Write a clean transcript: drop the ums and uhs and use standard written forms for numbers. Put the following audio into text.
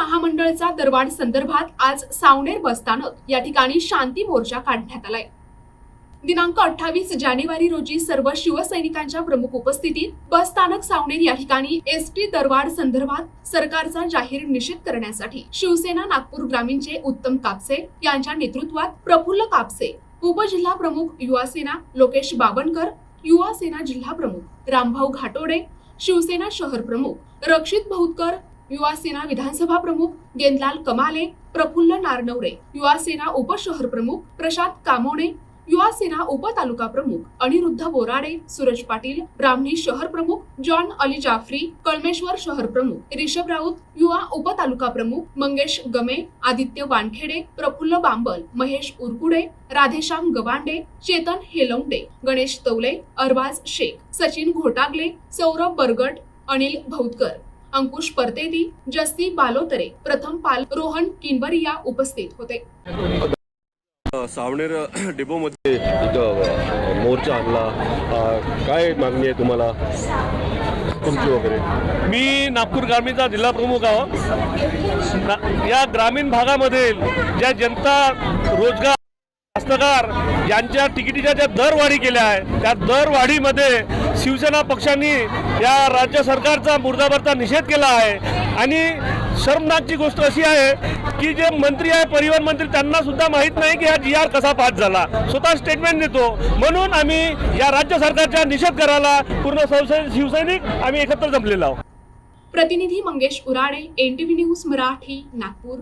महामंडळाचा दरवाढ संदर्भात आज सावनेर बसस्थानक या ठिकाणी शांती मोर्चा काढण्यात आलाय। दिनांक 28 जानेवारी रोजी सर्व शिवसैनिकांच्या प्रमुख उपस्थितीत बसस्थानक सावनेर या ठिकाणी एसटी दरवाढ संदर्भात सरकारचा जाहीर निषेध करण्यासाठी शिवसेना नागपूर ग्रामीणचे उत्तम कापसे यांच्या नेतृत्वात प्रफुल्ल कापसे, उपजिल्हा प्रमुख युवा सेना लोकेश बावनकर, युवा सेना जिल्हा प्रमुख रामभाऊ घाटोडे, शिवसेना शहर प्रमुख रक्षित भाऊतकर, युवा सेना विधानसभा प्रमुख गेंदलाल कमाले, प्रफुल्ल नारनवरे, युवा सेना उपशहर प्रमुख प्रशांत कामोणे, युवा सेना उपतालुका प्रमुख अनिरुद्ध बोराडे, सूरज पाटील, ब्राह्मणी शहर प्रमुख जॉन अली जाफरी, कळमेश्वर शहर प्रमुख रिषभ राऊत, युवा उपतालुका प्रमुख मंगेश गमे, आदित्य वानखेडे, प्रफुल्ल बांबल, महेश उरकुडे, राधेश्याम गवांडे, चेतन हेलौंडे, गणेश तवले, अरबाज शेख, सचिन घोटागले, सौरभ बरगट, अनिल भाऊतकर, अंकुश परतेती, जस्ती बालोतरे, प्रथम पाल, रोहन किंबरिया उपस्थित होते। सावनेर डेपोमध्ये मोर्चा आणला, काय मागणी आहे तुम्हाला तुमची वगैरे? मी नागपूर ग्रामीणचा जिल्हा प्रमुख आहो। या ग्रामीण भागामध्ये ज्या जनता रोजगार हस्तकार यांच्या तिकिटीच्या ज्या दरवाढी केल्या आहे त्या दरवाढीमध्ये शिवसेना पक्षांनी या राज्य सरकारचा मुर्दाबादचा निषेध केला आहे। आणि शर्मनाकची गोष्ट अशी आहे की जे मंत्री आहे परिवहन मंत्री त्यांना सुद्धा माहीत नाही की हा GR कसा पास झाला, स्वतः स्टेटमेंट देतो। म्हणून आम्ही या राज्य सरकारचा निषेध करायला पूर्ण शिवसैनिक आम्ही एकत्र जमलेलो आहोत। प्रतिनिधी मंगेश उराडे, NTV न्यूज मराठी, नागपूर।